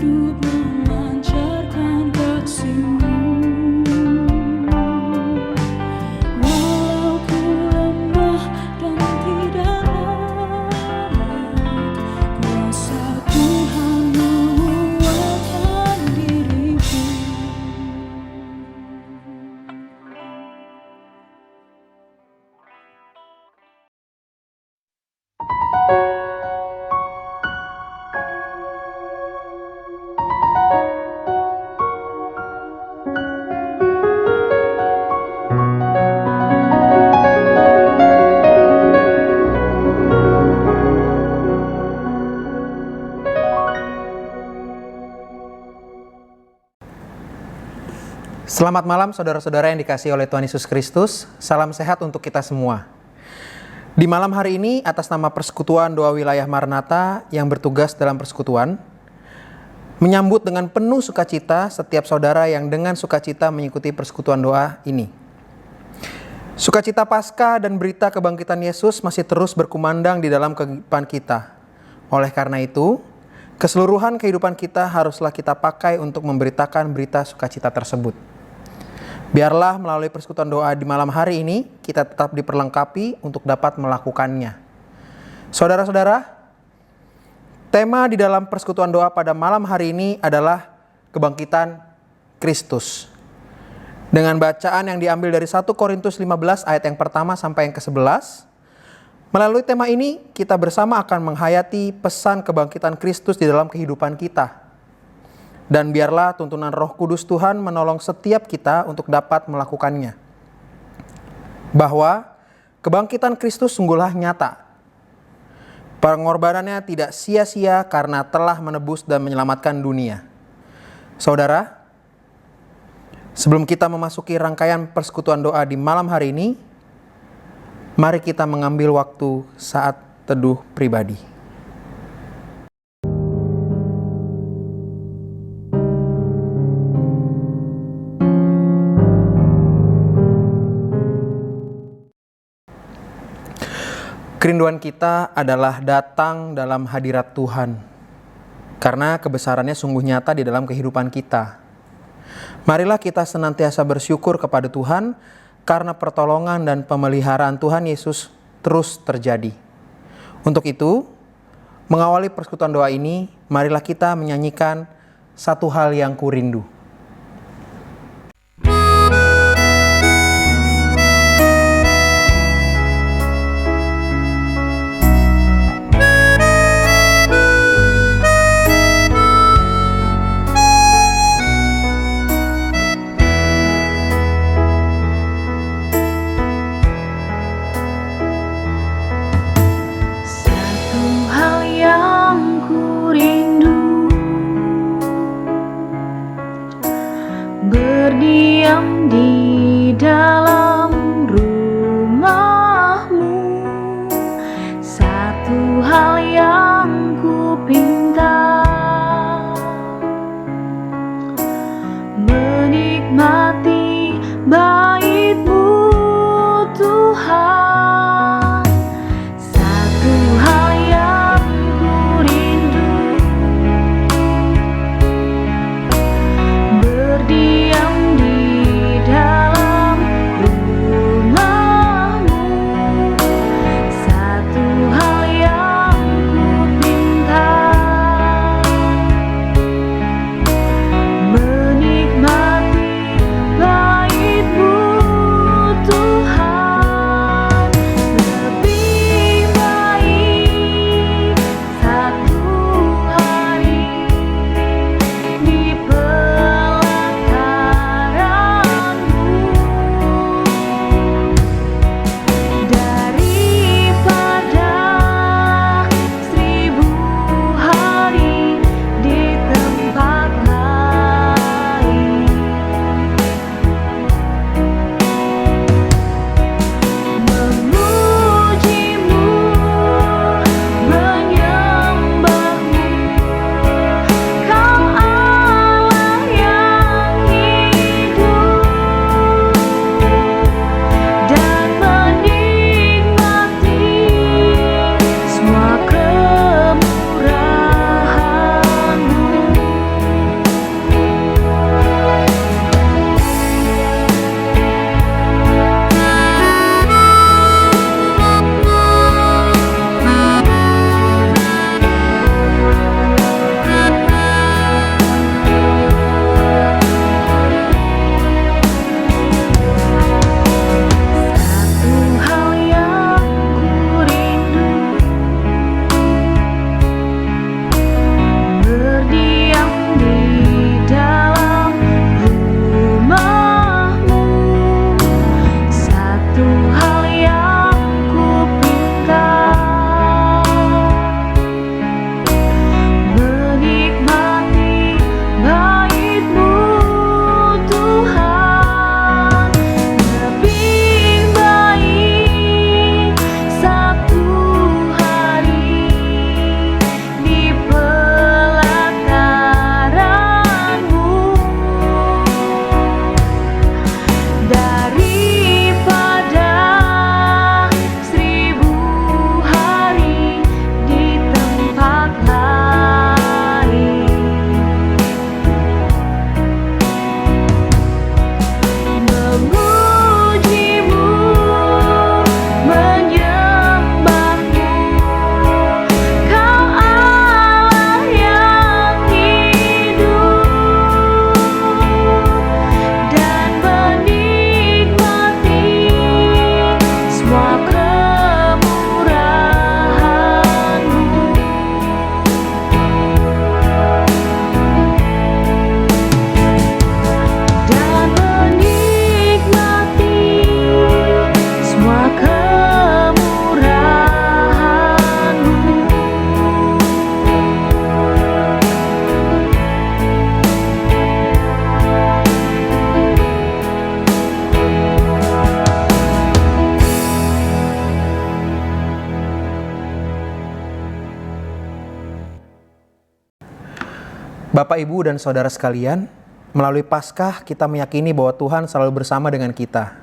hidup memancarkan kasih-Mu. Walau ku lemah dan tidak layak, kuasa Tuhan menguatkan diriku. Selamat malam saudara-saudara yang dikasihi oleh Tuhan Yesus Kristus. Salam sehat untuk kita semua. Di malam hari ini atas nama Persekutuan Doa Wilayah Maranatha yang bertugas dalam persekutuan, menyambut dengan penuh sukacita setiap saudara yang dengan sukacita mengikuti persekutuan doa ini. Sukacita Paskah dan berita kebangkitan Yesus masih terus berkumandang di dalam kehidupan kita. Oleh karena itu, keseluruhan kehidupan kita haruslah kita pakai untuk memberitakan berita sukacita tersebut. Biarlah melalui persekutuan doa di malam hari ini, kita tetap diperlengkapi untuk dapat melakukannya. Saudara-saudara, tema di dalam persekutuan doa pada malam hari ini adalah kebangkitan Kristus. Dengan bacaan yang diambil dari 1 Korintus 15 ayat yang pertama sampai yang ke-11, melalui tema ini kita bersama akan menghayati pesan kebangkitan Kristus di dalam kehidupan kita. Dan biarlah tuntunan Roh Kudus Tuhan menolong setiap kita untuk dapat melakukannya. Bahwa kebangkitan Kristus sungguhlah nyata. Pengorbanannya tidak sia-sia karena telah menebus dan menyelamatkan dunia. Saudara, sebelum kita memasuki rangkaian persekutuan doa di malam hari ini, mari kita mengambil waktu saat teduh pribadi. Kerinduan kita adalah datang dalam hadirat Tuhan, karena kebesarannya sungguh nyata di dalam kehidupan kita. Marilah kita senantiasa bersyukur kepada Tuhan, karena pertolongan dan pemeliharaan Tuhan Yesus terus terjadi. Untuk itu, mengawali persekutuan doa ini, marilah kita menyanyikan Satu Hal Yang Kurindu. Bapak, Ibu, dan Saudara sekalian, melalui Paskah kita meyakini bahwa Tuhan selalu bersama dengan kita.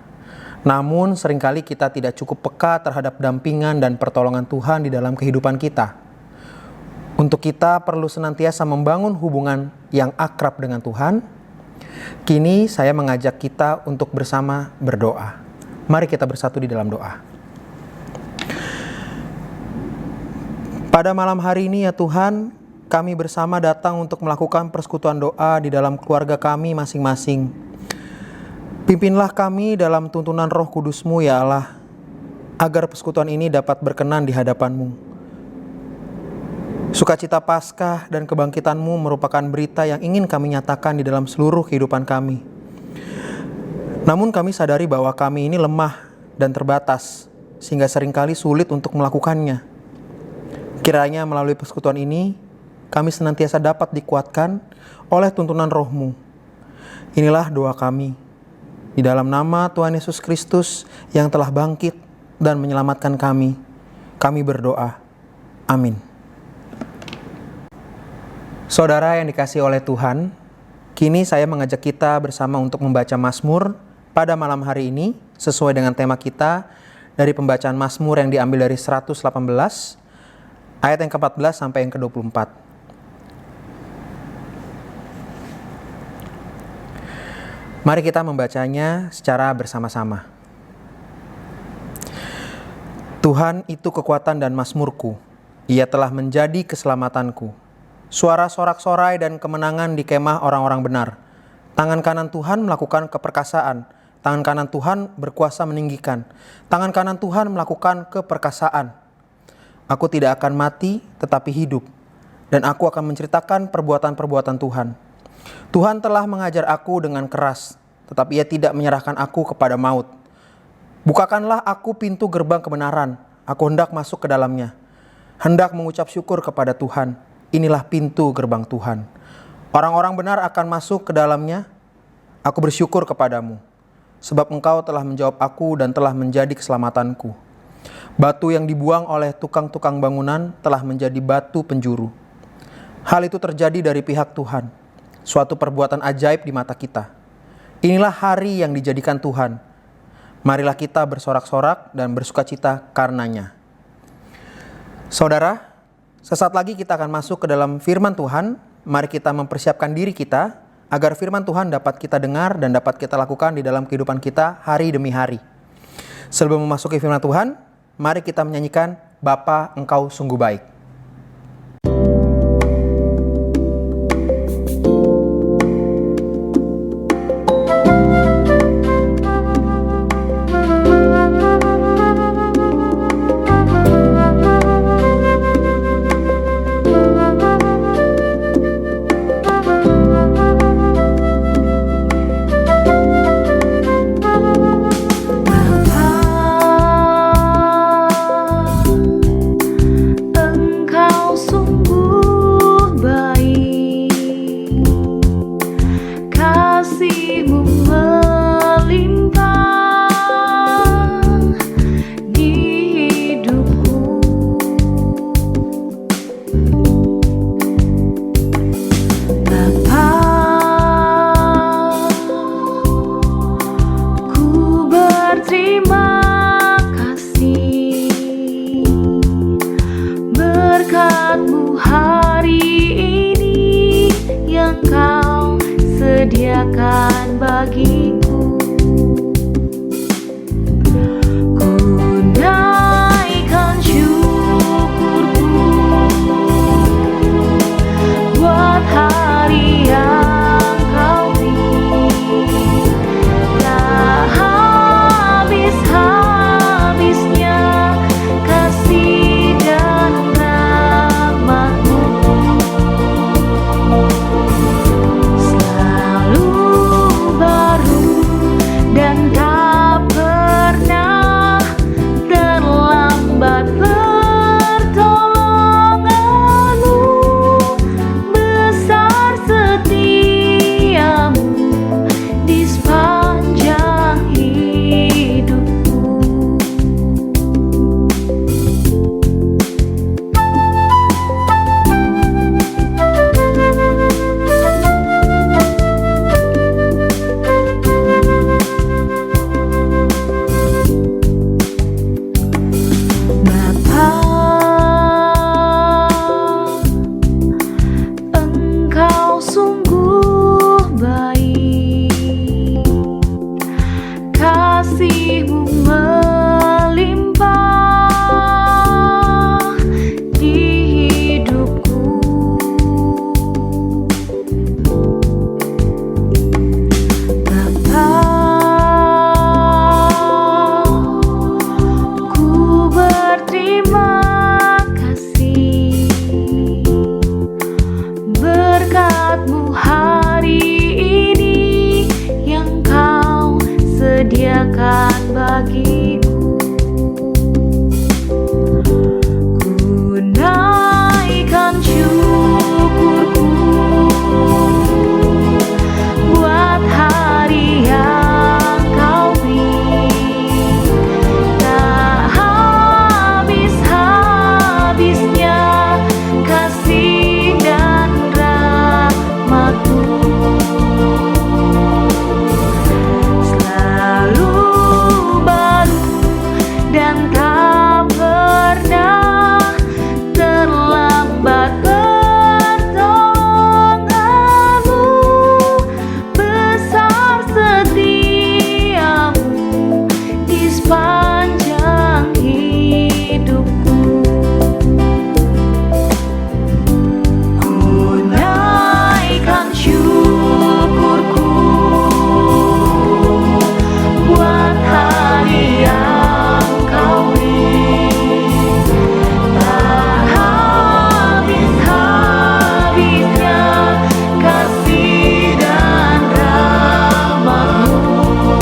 Namun seringkali kita tidak cukup peka terhadap dampingan dan pertolongan Tuhan di dalam kehidupan kita. Untuk kita perlu senantiasa membangun hubungan yang akrab dengan Tuhan. Kini saya mengajak kita untuk bersama berdoa. Mari kita bersatu di dalam doa. Pada malam hari ini ya Tuhan, kami bersama datang untuk melakukan persekutuan doa di dalam keluarga kami masing-masing. Pimpinlah kami dalam tuntunan Roh Kudus-Mu ya Allah, agar persekutuan ini dapat berkenan di hadapan-Mu. Sukacita Paskah dan kebangkitan-Mu merupakan berita yang ingin kami nyatakan di dalam seluruh kehidupan kami. Namun kami sadari bahwa kami ini lemah dan terbatas, sehingga seringkali sulit untuk melakukannya. Kiranya melalui persekutuan ini, kami senantiasa dapat dikuatkan oleh tuntunan Roh-Mu. Inilah doa kami. Di dalam nama Tuhan Yesus Kristus yang telah bangkit dan menyelamatkan kami berdoa. Amin. Saudara yang dikasihi oleh Tuhan, kini saya mengajak kita bersama untuk membaca Mazmur pada malam hari ini sesuai dengan tema kita dari pembacaan Mazmur yang diambil dari 118 ayat yang ke-14 sampai yang ke-24. Mari kita membacanya secara bersama-sama. Tuhan itu kekuatan dan mazmurku, Ia telah menjadi keselamatanku. Suara sorak-sorai dan kemenangan di kemah orang-orang benar. Tangan kanan Tuhan melakukan keperkasaan, tangan kanan Tuhan berkuasa meninggikan, tangan kanan Tuhan melakukan keperkasaan. Aku tidak akan mati tetapi hidup, dan aku akan menceritakan perbuatan-perbuatan Tuhan. Tuhan telah mengajar aku dengan keras, tetapi Ia tidak menyerahkan aku kepada maut. Bukakanlah aku pintu gerbang kebenaran, aku hendak masuk ke dalamnya. Hendak mengucap syukur kepada Tuhan, inilah pintu gerbang Tuhan. Orang-orang benar akan masuk ke dalamnya. Aku bersyukur kepadamu, sebab Engkau telah menjawab aku dan telah menjadi keselamatanku. Batu yang dibuang oleh tukang-tukang bangunan telah menjadi batu penjuru. Hal itu terjadi dari pihak Tuhan, suatu perbuatan ajaib di mata kita. Inilah hari yang dijadikan Tuhan. Marilah kita bersorak-sorak dan bersukacita karenanya. Saudara, sesaat lagi kita akan masuk ke dalam firman Tuhan. Mari kita mempersiapkan diri kita agar firman Tuhan dapat kita dengar dan dapat kita lakukan di dalam kehidupan kita hari demi hari. Sebelum memasuki firman Tuhan, mari kita menyanyikan Bapa, Engkau sungguh baik. Sediakan bagiku, ku naikkan syukurku buat hari yang Kau beri. Tak habis-habisnya kasih dan rahmat-Mu. Dan tak pernah terlambat pertolongan-Mu, besar sungguh baik, kasih-Mu melimpah di hidupku. Bapa, ku berterima kasih berkat-Mu hari ini yang Kau sediakan bagiku. Ku naikkan syukurku buat hari yang Kau beri. Tak habis-habisnya kasih dan rahmat-Mu, selalu baru dan tak pernah terlambat. Pertolongan-Mu, besar setia-Mu di sepanjang hidupku. Ku naikkan syukurku buat hari yang Kau beri. Tak habis-habisnya kasih dan rahmat-Mu,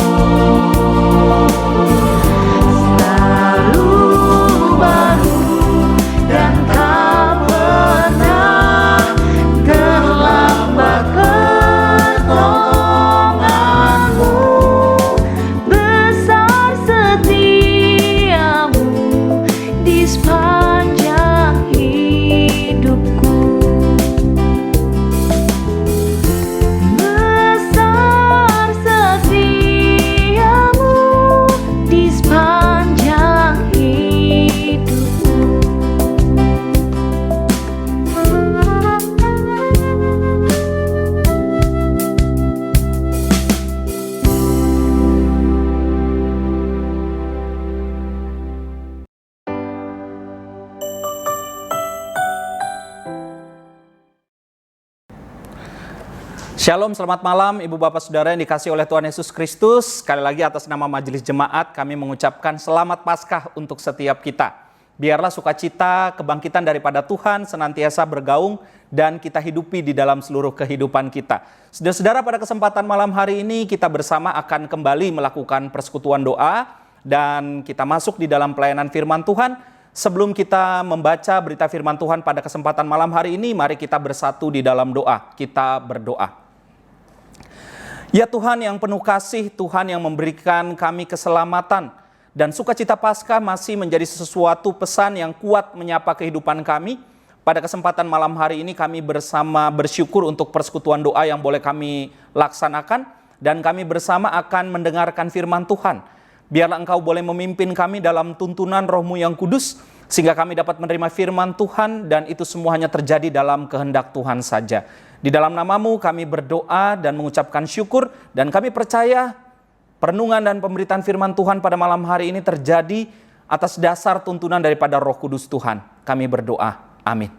selalu baru dan tak pernah terlambat. Pertolongan-Mu, besar setia-Mu di sepanjang hidupku. Besar setia-Mu di sepanjang hidupku. Shalom, selamat malam Ibu Bapak Saudara yang dikasihi oleh Tuhan Yesus Kristus. Sekali lagi atas nama Majelis Jemaat kami mengucapkan selamat Paskah untuk setiap kita. Biarlah sukacita kebangkitan daripada Tuhan senantiasa bergaung dan kita hidupi di dalam seluruh kehidupan kita. Saudara-saudara, pada kesempatan malam hari ini kita bersama akan kembali melakukan persekutuan doa dan kita masuk di dalam pelayanan firman Tuhan. Sebelum kita membaca berita firman Tuhan pada kesempatan malam hari ini, mari kita bersatu di dalam doa. Kita berdoa. Ya Tuhan yang penuh kasih, Tuhan yang memberikan kami keselamatan dan sukacita Paskah masih menjadi sesuatu pesan yang kuat menyapa kehidupan kami. Pada kesempatan malam hari ini kami bersama bersyukur untuk persekutuan doa yang boleh kami laksanakan dan kami bersama akan mendengarkan firman Tuhan. Biarlah Engkau boleh memimpin kami dalam tuntunan Roh-Mu yang kudus sehingga kami dapat menerima firman Tuhan dan itu semua hanya terjadi dalam kehendak Tuhan saja. Di dalam nama-Mu kami berdoa dan mengucapkan syukur dan kami percaya perenungan dan pemberitaan firman Tuhan pada malam hari ini terjadi atas dasar tuntunan daripada Roh Kudus Tuhan. Kami berdoa. Amin.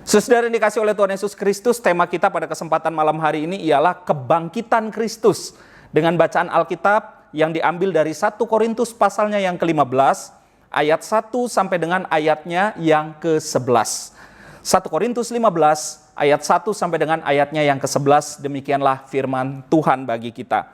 Saudara yang dikasihi oleh Tuhan Yesus Kristus, tema kita pada kesempatan malam hari ini ialah kebangkitan Kristus dengan bacaan Alkitab yang diambil dari 1 Korintus pasalnya yang ke-15 ayat 1 sampai dengan ayatnya yang ke-11. 1 Korintus 15 ayat 1 sampai dengan ayatnya yang ke-11, demikianlah firman Tuhan bagi kita.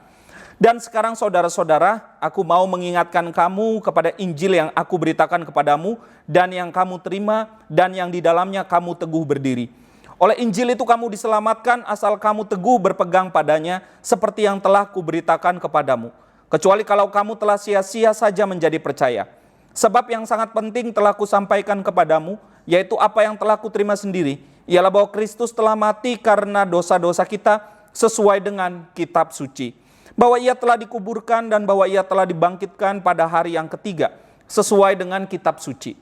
Dan sekarang saudara-saudara, aku mau mengingatkan kamu kepada Injil yang aku beritakan kepadamu dan yang kamu terima dan yang di dalamnya kamu teguh berdiri. Oleh Injil itu kamu diselamatkan asal kamu teguh berpegang padanya seperti yang telah kuberitakan kepadamu. Kecuali kalau kamu telah sia-sia saja menjadi percaya. Sebab yang sangat penting telah kusampaikan kepadamu, yaitu apa yang telah kuterima sendiri, ialah bahwa Kristus telah mati karena dosa-dosa kita sesuai dengan kitab suci. Bahwa ia telah dikuburkan dan bahwa ia telah dibangkitkan pada hari yang ketiga sesuai dengan kitab suci.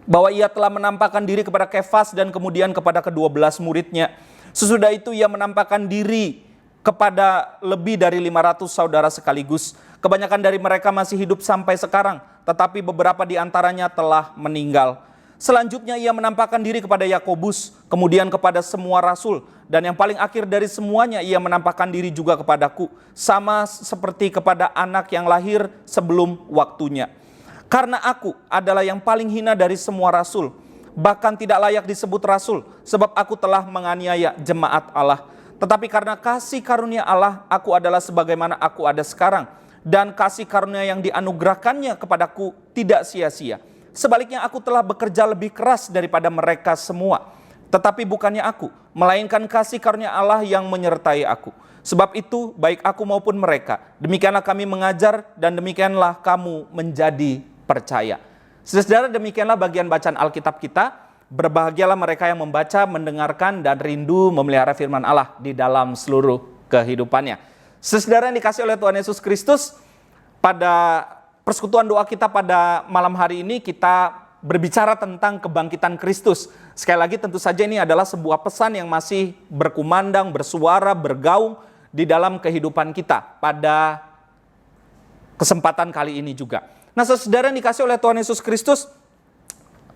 Bahwa ia telah menampakkan diri kepada Kefas dan kemudian kepada ke-12 muridnya. Sesudah itu ia menampakkan diri kepada lebih dari 500 saudara sekaligus. Kebanyakan dari mereka masih hidup sampai sekarang, tetapi beberapa di antaranya telah meninggal. Selanjutnya ia menampakkan diri kepada Yakobus, kemudian kepada semua rasul, dan yang paling akhir dari semuanya ia menampakkan diri juga kepadaku, sama seperti kepada anak yang lahir sebelum waktunya. Karena aku adalah yang paling hina dari semua rasul, bahkan tidak layak disebut rasul, sebab aku telah menganiaya jemaat Allah. Tetapi karena kasih karunia Allah, aku adalah sebagaimana aku ada sekarang, dan kasih karunia yang dianugerahkannya kepadaku tidak sia-sia. Sebaliknya aku telah bekerja lebih keras daripada mereka semua. Tetapi bukannya aku, melainkan kasih karunia Allah yang menyertai aku. Sebab itu baik aku maupun mereka, demikianlah kami mengajar dan demikianlah kamu menjadi percaya. Saudara, demikianlah bagian bacaan Alkitab kita. Berbahagialah mereka yang membaca, mendengarkan, dan rindu memelihara firman Allah di dalam seluruh kehidupannya. Saudara yang dikasih oleh Tuhan Yesus Kristus, pada persekutuan doa kita pada malam hari ini kita berbicara tentang kebangkitan Kristus. Sekali lagi tentu saja ini adalah sebuah pesan yang masih berkumandang, bersuara, bergaung di dalam kehidupan kita pada kesempatan kali ini juga. Nah, saudara yang dikasih oleh Tuhan Yesus Kristus,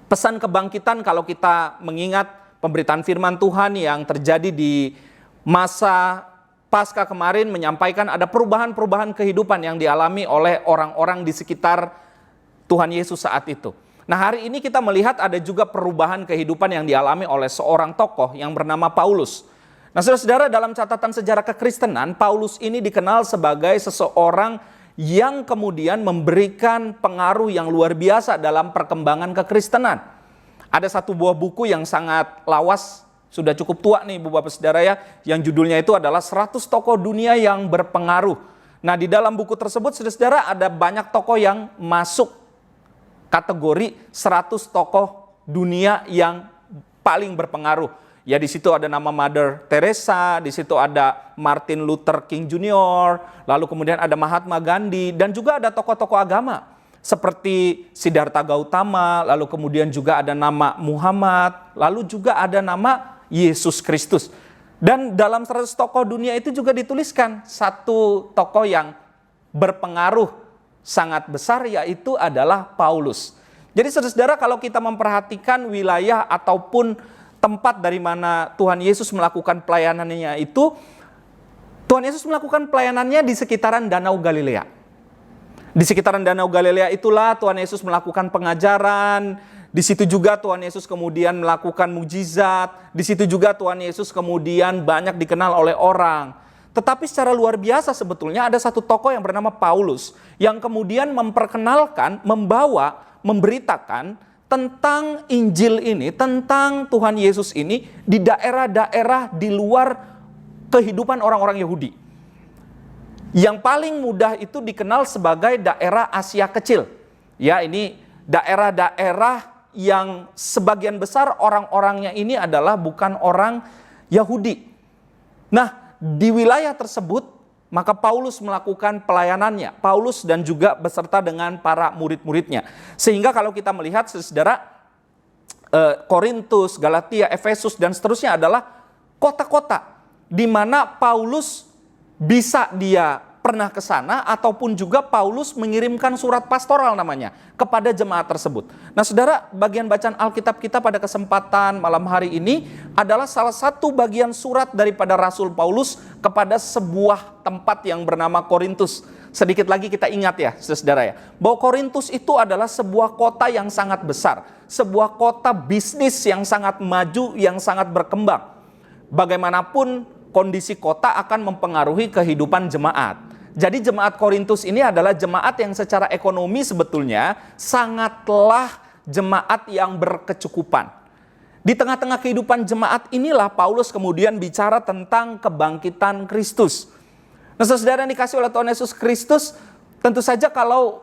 pesan kebangkitan kalau kita mengingat pemberitaan firman Tuhan yang terjadi di masa Paskah kemarin menyampaikan ada perubahan-perubahan kehidupan yang dialami oleh orang-orang di sekitar Tuhan Yesus saat itu. Nah, hari ini kita melihat ada juga perubahan kehidupan yang dialami oleh seorang tokoh yang bernama Paulus. Nah, saudara-saudara, dalam catatan sejarah kekristenan, Paulus ini dikenal sebagai seseorang yang kemudian memberikan pengaruh yang luar biasa dalam perkembangan kekristenan. Ada satu buah buku yang sangat lawas, sudah cukup tua nih Ibu Bapak Saudara ya, yang judulnya itu adalah 100 tokoh dunia yang berpengaruh. Nah, di dalam buku tersebut saudara ada banyak tokoh yang masuk kategori 100 tokoh dunia yang paling berpengaruh. Ya, di situ ada nama Mother Teresa, di situ ada Martin Luther King Jr., lalu kemudian ada Mahatma Gandhi, dan juga ada tokoh-tokoh agama seperti Siddhartha Gautama, lalu kemudian juga ada nama Muhammad, lalu juga ada nama Yesus Kristus. Dan dalam 100 tokoh dunia itu juga dituliskan satu tokoh yang berpengaruh sangat besar, yaitu adalah Paulus. Jadi saudara, kalau kita memperhatikan wilayah ataupun tempat dari mana Tuhan Yesus melakukan pelayanannya itu, Tuhan Yesus melakukan pelayanannya di sekitaran Danau Galilea. Di sekitaran Danau Galilea itulah Tuhan Yesus melakukan pengajaran. Di situ juga Tuhan Yesus kemudian melakukan mujizat. Di situ juga Tuhan Yesus kemudian banyak dikenal oleh orang. Tetapi secara luar biasa sebetulnya ada satu tokoh yang bernama Paulus yang kemudian memperkenalkan, memberitakan tentang Injil ini, tentang Tuhan Yesus ini di daerah-daerah di luar kehidupan orang-orang Yahudi. Yang paling mudah itu dikenal sebagai daerah Asia Kecil. Ya, ini daerah-daerah yang sebagian besar orang-orangnya ini adalah bukan orang Yahudi. Nah, di wilayah tersebut maka Paulus melakukan pelayanannya. Paulus dan juga beserta dengan para murid-muridnya. Sehingga kalau kita melihat saudara, Korintus, Galatia, Efesus dan seterusnya adalah kota-kota di mana Paulus bisa dia pernah ke sana, ataupun juga Paulus mengirimkan surat pastoral namanya kepada jemaat tersebut. Nah saudara, bagian bacaan Alkitab kita pada kesempatan malam hari ini adalah salah satu bagian surat daripada Rasul Paulus kepada sebuah tempat yang bernama Korintus. Sedikit lagi kita ingat ya saudara ya, bahwa Korintus itu adalah sebuah kota yang sangat besar, sebuah kota bisnis yang sangat maju, yang sangat berkembang. Bagaimanapun kondisi kota akan mempengaruhi kehidupan jemaat. Jadi jemaat Korintus ini adalah jemaat yang secara ekonomi sebetulnya sangatlah jemaat yang berkecukupan. Di tengah-tengah kehidupan jemaat inilah Paulus kemudian bicara tentang kebangkitan Kristus. Nah saudara yang dikasih oleh Tuhan Yesus Kristus, tentu saja kalau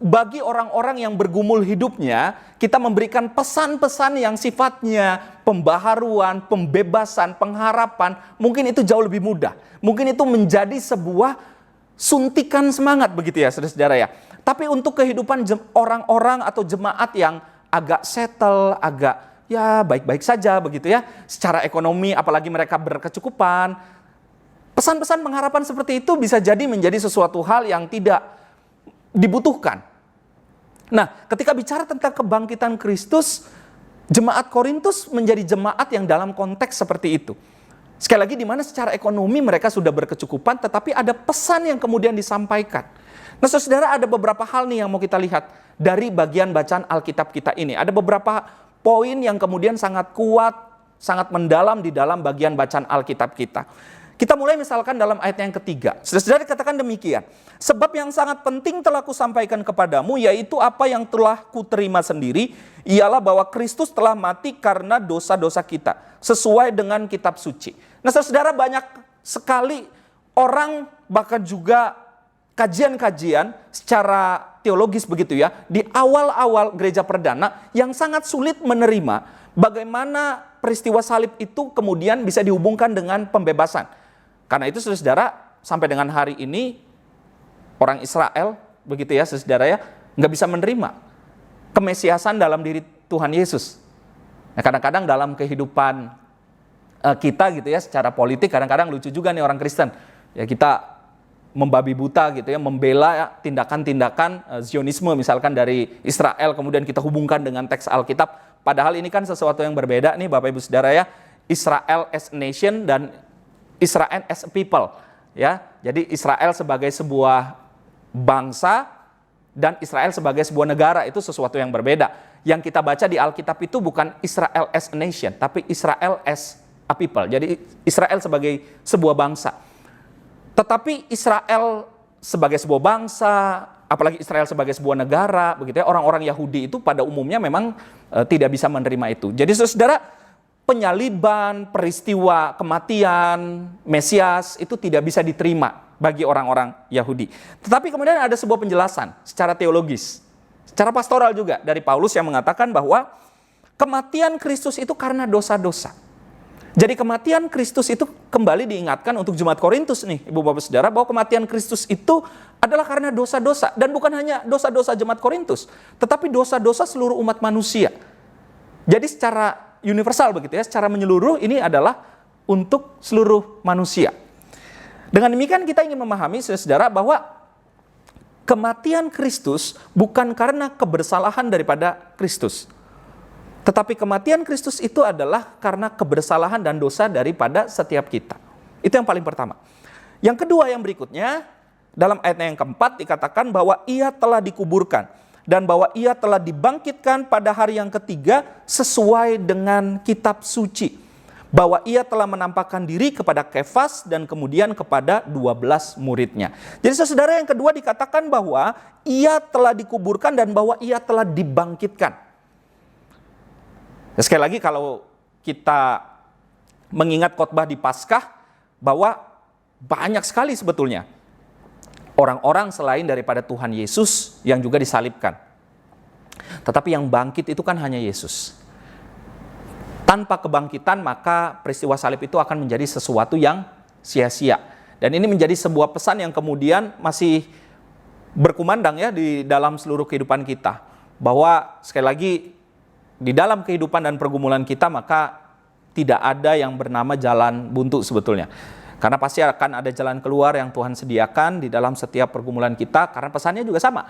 bagi orang-orang yang bergumul hidupnya, kita memberikan pesan-pesan yang sifatnya pembaharuan, pembebasan, pengharapan, mungkin itu jauh lebih mudah. Mungkin itu menjadi sebuah suntikan semangat begitu ya saudara-saudara ya. Tapi untuk kehidupan orang-orang atau jemaat yang agak settle, agak ya baik-baik saja begitu ya. Secara ekonomi apalagi mereka berkecukupan. Pesan-pesan pengharapan seperti itu bisa jadi menjadi sesuatu hal yang tidak dibutuhkan. Nah, ketika bicara tentang kebangkitan Kristus, jemaat Korintus menjadi jemaat yang dalam konteks seperti itu. Sekali lagi di mana secara ekonomi mereka sudah berkecukupan, tetapi ada pesan yang kemudian disampaikan. Nah, saudara, ada beberapa hal nih yang mau kita lihat dari bagian bacaan Alkitab kita ini. Ada beberapa poin yang kemudian sangat kuat, sangat mendalam di dalam bagian bacaan Alkitab kita. Kita mulai misalkan dalam ayat yang ketiga. Saudara dikatakan demikian. Sebab yang sangat penting telah kusampaikan kepadamu, yaitu apa yang telah kuterima sendiri, ialah bahwa Kristus telah mati karena dosa-dosa kita, sesuai dengan kitab suci. Nah, saudara, banyak sekali orang, bahkan juga kajian-kajian secara teologis begitu ya, di awal-awal gereja perdana yang sangat sulit menerima bagaimana peristiwa salib itu kemudian bisa dihubungkan dengan pembebasan. Karena itu saudara, sampai dengan hari ini orang Israel begitu ya saudara ya, nggak bisa menerima kemesiasan dalam diri Tuhan Yesus. Nah, kadang-kadang dalam kehidupan kita gitu ya, secara politik kadang-kadang lucu juga nih orang Kristen. Ya, kita membabi buta gitu ya, membela tindakan-tindakan Zionisme misalkan dari Israel, kemudian kita hubungkan dengan teks Alkitab. Padahal ini kan sesuatu yang berbeda nih Bapak Ibu Saudara ya. Israel as a nation dan Israel as a people, ya. Jadi Israel sebagai sebuah bangsa dan Israel sebagai sebuah negara itu sesuatu yang berbeda. Yang kita baca di Alkitab itu bukan Israel as a nation, tapi Israel as a people. Jadi Israel sebagai sebuah bangsa. Tetapi Israel sebagai sebuah bangsa, apalagi Israel sebagai sebuah negara, begitu ya. Orang-orang Yahudi itu pada umumnya memang tidak bisa menerima itu. Jadi saudara, penyaliban, peristiwa kematian Mesias itu tidak bisa diterima bagi orang-orang Yahudi. Tetapi kemudian ada sebuah penjelasan secara teologis, secara pastoral juga dari Paulus yang mengatakan bahwa kematian Kristus itu karena dosa-dosa. Jadi kematian Kristus itu kembali diingatkan untuk jemaat Korintus nih, Ibu Bapak Saudara, bahwa kematian Kristus itu adalah karena dosa-dosa. Dan bukan hanya dosa-dosa jemaat Korintus, tetapi dosa-dosa seluruh umat manusia. Jadi secara universal begitu ya, secara menyeluruh ini adalah untuk seluruh manusia. Dengan demikian kita ingin memahami saudara bahwa kematian Kristus bukan karena kebersalahan daripada Kristus. Tetapi kematian Kristus itu adalah karena kebersalahan dan dosa daripada setiap kita. Itu yang paling pertama. Yang kedua yang berikutnya, dalam ayat yang keempat dikatakan bahwa ia telah dikuburkan dan bahwa ia telah dibangkitkan pada hari yang ketiga sesuai dengan kitab suci. Bahwa ia telah menampakkan diri kepada Kefas dan kemudian kepada 12 muridnya. Jadi saudara, yang kedua dikatakan bahwa ia telah dikuburkan dan bahwa ia telah dibangkitkan. Ya, sekali lagi kalau kita mengingat khotbah di Paskah, bahwa banyak sekali sebetulnya orang-orang selain daripada Tuhan Yesus yang juga disalibkan. Tetapi yang bangkit itu kan hanya Yesus. Tanpa kebangkitan maka peristiwa salib itu akan menjadi sesuatu yang sia-sia. Dan ini menjadi sebuah pesan yang kemudian masih berkumandang ya di dalam seluruh kehidupan kita. Bahwa sekali lagi di dalam kehidupan dan pergumulan kita maka tidak ada yang bernama jalan buntu sebetulnya. Karena pasti akan ada jalan keluar yang Tuhan sediakan di dalam setiap pergumulan kita. Karena pesannya juga sama.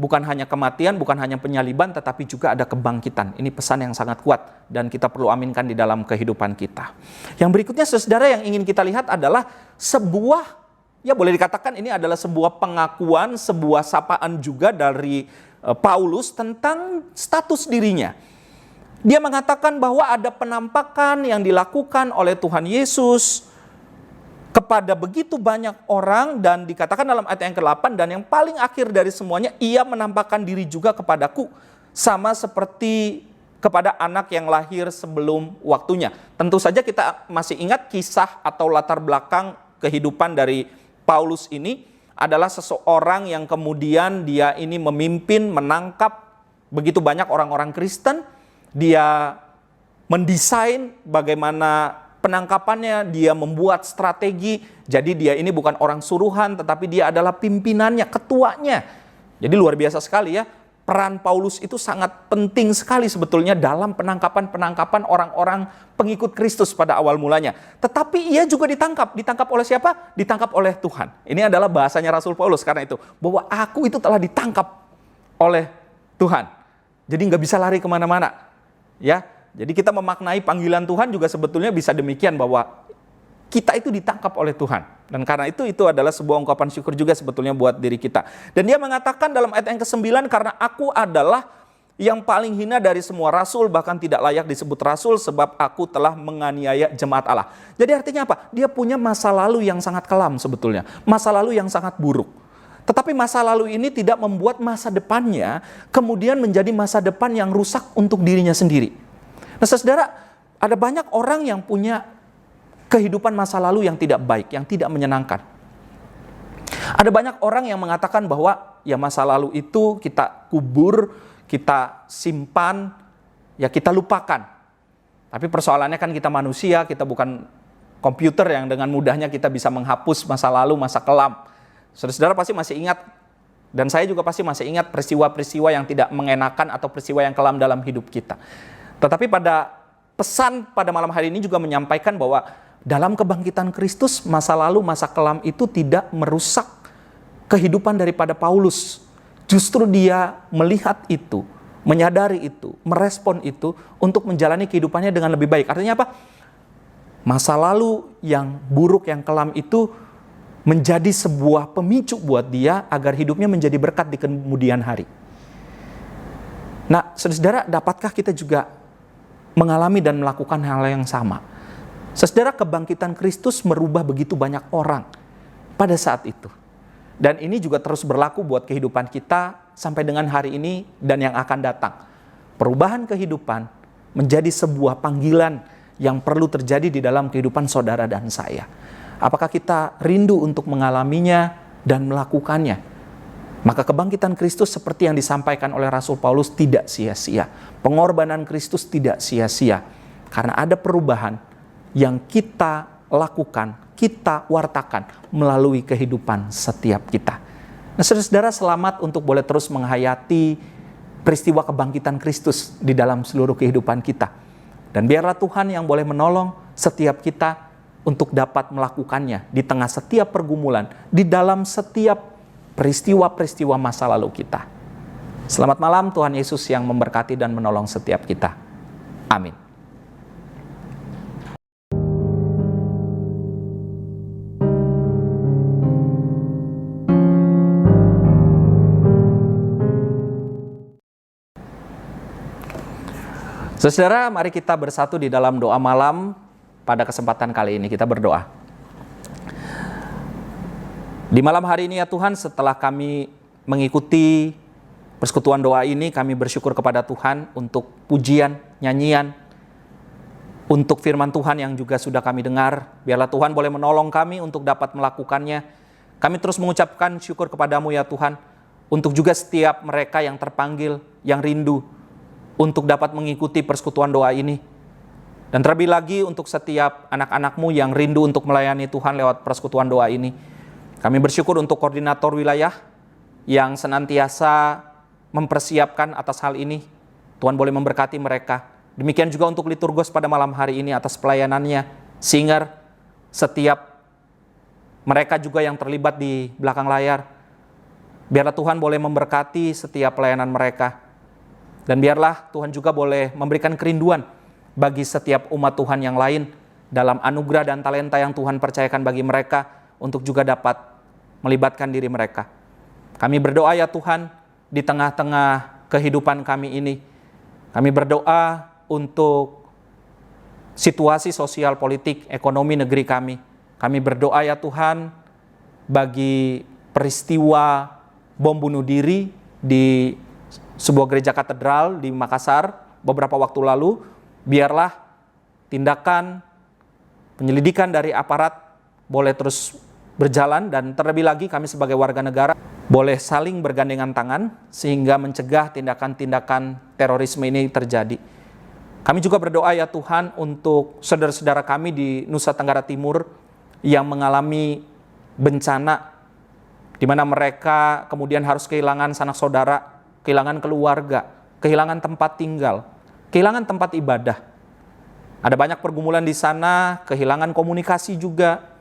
Bukan hanya kematian, bukan hanya penyaliban, tetapi juga ada kebangkitan. Ini pesan yang sangat kuat dan kita perlu aminkan di dalam kehidupan kita. Yang berikutnya saudara yang ingin kita lihat adalah sebuah, ya boleh dikatakan ini adalah sebuah pengakuan, sebuah sapaan juga dari Paulus tentang status dirinya. Dia mengatakan bahwa ada penampakan yang dilakukan oleh Tuhan Yesus kepada begitu banyak orang, dan dikatakan dalam ayat yang ke-8, dan yang paling akhir dari semuanya, ia menampakkan diri juga kepadaku, sama seperti kepada anak yang lahir sebelum waktunya. Tentu saja kita masih ingat kisah atau latar belakang kehidupan dari Paulus ini adalah seseorang yang kemudian dia ini memimpin, menangkap begitu banyak orang-orang Kristen. Dia mendesain bagaimana penangkapannya, dia membuat strategi. Jadi dia ini bukan orang suruhan, tetapi dia adalah pimpinannya, ketuanya. Jadi luar biasa sekali ya peran Paulus itu sangat penting sekali sebetulnya dalam penangkapan orang-orang pengikut Kristus pada awal mulanya. Tetapi ia juga ditangkap. Ditangkap oleh siapa? Ditangkap oleh Tuhan. Ini adalah bahasanya Rasul Paulus karena itu. Bahwa aku itu telah ditangkap oleh Tuhan. Jadi nggak bisa lari kemana-mana. Ya, jadi kita memaknai panggilan Tuhan juga sebetulnya bisa demikian bahwa kita itu ditangkap oleh Tuhan. Dan karena itu adalah sebuah ungkapan syukur juga sebetulnya buat diri kita. Dan dia mengatakan dalam ayat yang ke-9, karena aku adalah yang paling hina dari semua rasul, bahkan tidak layak disebut rasul, sebab aku telah menganiaya jemaat Allah. Jadi artinya apa? Dia punya masa lalu yang sangat kelam sebetulnya. Masa lalu yang sangat buruk. Tetapi masa lalu ini tidak membuat masa depannya kemudian menjadi masa depan yang rusak untuk dirinya sendiri. Nah saudara, ada banyak orang yang punya kehidupan masa lalu yang tidak baik, yang tidak menyenangkan. Ada banyak orang yang mengatakan bahwa ya masa lalu itu kita kubur, kita simpan, ya kita lupakan. Tapi persoalannya kan kita manusia, kita bukan komputer yang dengan mudahnya kita bisa menghapus masa lalu, masa kelam. Saudara-saudara pasti masih ingat, dan saya juga pasti masih ingat peristiwa-peristiwa yang tidak mengenakan atau peristiwa yang kelam dalam hidup kita. Tetapi pada pesan pada malam hari ini juga menyampaikan bahwa dalam kebangkitan Kristus, masa lalu, masa kelam itu tidak merusak kehidupan daripada Paulus. Justru dia melihat itu, menyadari itu, merespon itu untuk menjalani kehidupannya dengan lebih baik. Artinya apa? Masa lalu yang buruk, yang kelam itu menjadi sebuah pemicu buat dia agar hidupnya menjadi berkat di kemudian hari. Nah, saudara, dapatkah kita juga mengalami dan melakukan hal yang sama? Saudara, kebangkitan Kristus merubah begitu banyak orang pada saat itu. Dan ini juga terus berlaku buat kehidupan kita sampai dengan hari ini dan yang akan datang. Perubahan kehidupan menjadi sebuah panggilan yang perlu terjadi di dalam kehidupan saudara dan saya. Apakah kita rindu untuk mengalaminya dan melakukannya? Maka kebangkitan Kristus seperti yang disampaikan oleh Rasul Paulus tidak sia-sia. Pengorbanan Kristus tidak sia-sia. Karena ada perubahan yang kita lakukan, kita wartakan melalui kehidupan setiap kita. Nah, saudara-saudara, selamat untuk boleh terus menghayati peristiwa kebangkitan Kristus di dalam seluruh kehidupan kita. Dan biarlah Tuhan yang boleh menolong setiap kita untuk dapat melakukannya di tengah setiap pergumulan, di dalam setiap peristiwa-peristiwa masa lalu kita. Selamat malam, Tuhan Yesus yang memberkati dan menolong setiap kita. Amin. Saudara, mari kita bersatu di dalam doa malam pada kesempatan kali ini. Kita berdoa. Di malam hari ini ya Tuhan, setelah kami mengikuti persekutuan doa ini, kami bersyukur kepada Tuhan untuk pujian, nyanyian, untuk firman Tuhan yang juga sudah kami dengar. Biarlah Tuhan boleh menolong kami untuk dapat melakukannya. Kami terus mengucapkan syukur kepadamu ya Tuhan, untuk juga setiap mereka yang terpanggil, yang rindu, untuk dapat mengikuti persekutuan doa ini. Dan terlebih lagi untuk setiap anak-anakmu yang rindu untuk melayani Tuhan lewat persekutuan doa ini. Kami bersyukur untuk koordinator wilayah yang senantiasa mempersiapkan atas hal ini. Tuhan boleh memberkati mereka. Demikian juga untuk liturgos pada malam hari ini atas pelayanannya. Singer, setiap mereka juga yang terlibat di belakang layar. Biarlah Tuhan boleh memberkati setiap pelayanan mereka. Dan biarlah Tuhan juga boleh memberikan kerinduan bagi setiap umat Tuhan yang lain dalam anugerah dan talenta yang Tuhan percayakan bagi mereka untuk juga dapat melibatkan diri mereka. Kami berdoa ya Tuhan, di tengah-tengah kehidupan kami ini, kami berdoa untuk situasi sosial, politik, ekonomi negeri kami. Kami berdoa ya Tuhan bagi peristiwa bom bunuh diri di sebuah gereja katedral di Makassar beberapa waktu lalu. Biarlah tindakan penyelidikan dari aparat boleh terus berjalan, dan terlebih lagi kami sebagai warga negara boleh saling bergandengan tangan sehingga mencegah tindakan-tindakan terorisme ini terjadi. Kami juga berdoa ya Tuhan untuk saudara-saudara kami di Nusa Tenggara Timur yang mengalami bencana di mana mereka kemudian harus kehilangan sanak saudara kehilangan keluarga, kehilangan tempat tinggal, kehilangan tempat ibadah. Ada banyak pergumulan di sana, kehilangan komunikasi juga.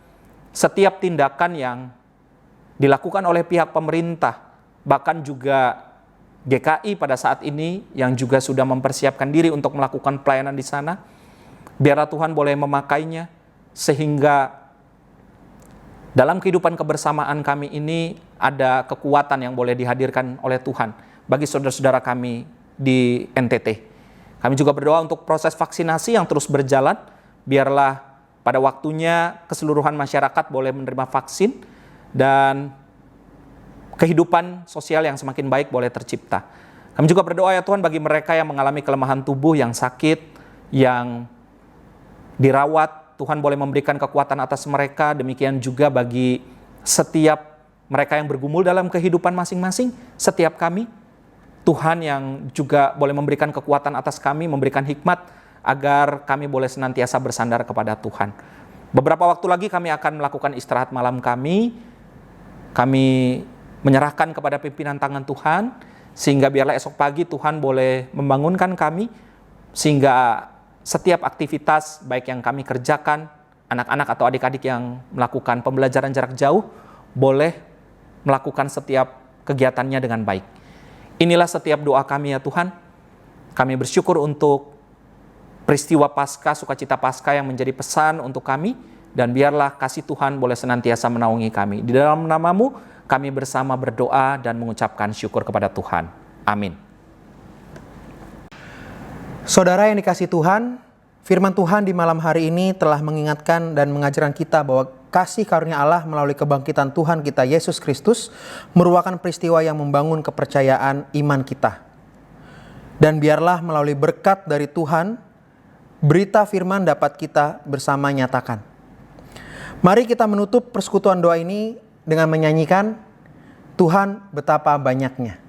Setiap tindakan yang dilakukan oleh pihak pemerintah, bahkan juga GKI pada saat ini yang juga sudah mempersiapkan diri untuk melakukan pelayanan di sana, biarlah Tuhan boleh memakainya sehingga dalam kehidupan kebersamaan kami ini ada kekuatan yang boleh dihadirkan oleh Tuhan bagi saudara-saudara kami di NTT. Kami juga berdoa untuk proses vaksinasi yang terus berjalan, biarlah pada waktunya keseluruhan masyarakat boleh menerima vaksin dan kehidupan sosial yang semakin baik boleh tercipta. Kami juga berdoa ya Tuhan bagi mereka yang mengalami kelemahan tubuh, yang sakit, yang dirawat, Tuhan boleh memberikan kekuatan atas mereka. Demikian juga bagi setiap mereka yang bergumul dalam kehidupan masing-masing, setiap kami, Tuhan yang juga boleh memberikan kekuatan atas kami, memberikan hikmat agar kami boleh senantiasa bersandar kepada Tuhan. Beberapa waktu lagi kami akan melakukan istirahat malam kami. Kami menyerahkan kepada pimpinan tangan Tuhan, sehingga biarlah esok pagi Tuhan boleh membangunkan kami, sehingga setiap aktivitas baik yang kami kerjakan, anak-anak atau adik-adik yang melakukan pembelajaran jarak jauh, boleh melakukan setiap kegiatannya dengan baik. Inilah setiap doa kami ya Tuhan. Kami bersyukur untuk peristiwa Paskah, sukacita Paskah yang menjadi pesan untuk kami, dan biarlah kasih Tuhan boleh senantiasa menaungi kami. Di dalam nama-Mu, kami bersama berdoa dan mengucapkan syukur kepada Tuhan. Amin. Saudara yang dikasihi Tuhan, firman Tuhan di malam hari ini telah mengingatkan dan mengajarkan kita bahwa kasih karunia Allah melalui kebangkitan Tuhan kita Yesus Kristus merupakan peristiwa yang membangun kepercayaan iman kita. Dan biarlah melalui berkat dari Tuhan, berita firman dapat kita bersama nyatakan. Mari kita menutup persekutuan doa ini dengan menyanyikan Tuhan betapa banyaknya.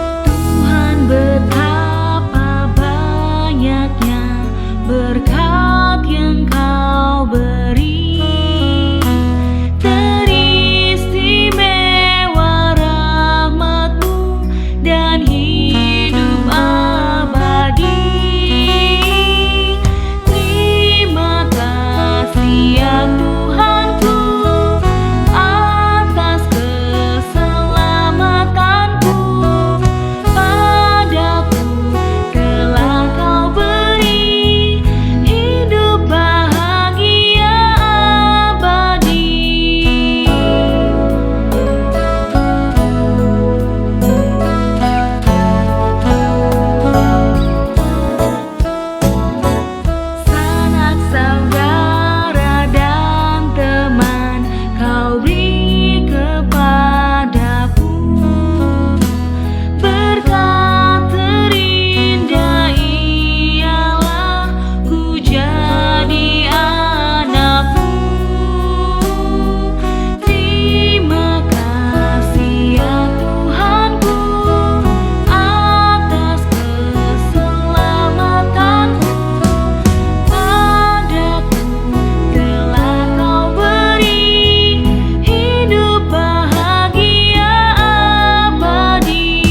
Tuhan betapa banyaknya berkat yang Kau beri, teristimewa rahmat-Mu dan hidup abadi. Terima kasih ya Tuhanku atas keselamatanku. Padaku telah Kau beri hidup bahagia abadi. Sanak saudara dan teman Kau beri kepadaku, berkat terindah ialah ku jadi anak-Mu. Terima kasih ya Tuhanku atas keselamatanku. Padaku telah Kau beri hidup bahagia abadi.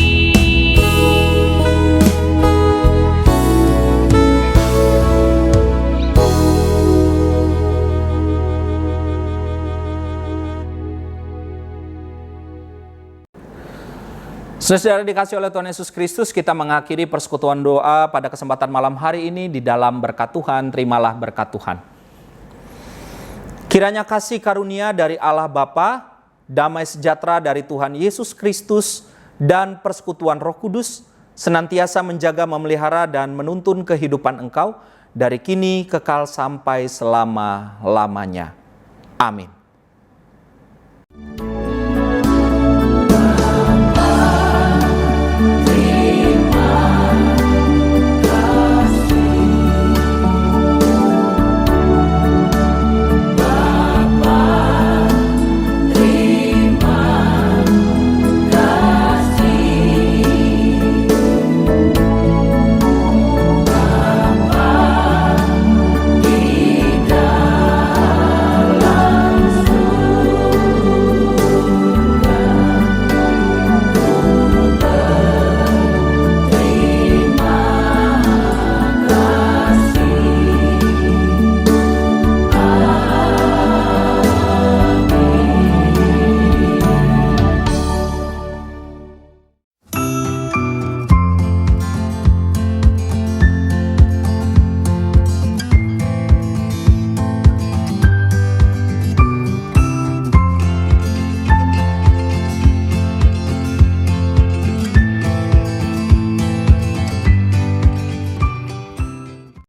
Saudara dikasih oleh Tuhan Yesus Kristus, kita mengakhiri persekutuan doa pada kesempatan malam hari ini di dalam berkat Tuhan. Terimalah berkat Tuhan. Kiranya kasih karunia dari Allah Bapa, damai sejahtera dari Tuhan Yesus Kristus, dan persekutuan Roh Kudus senantiasa menjaga, memelihara, dan menuntun kehidupan engkau dari kini kekal sampai selama-lamanya. Amin.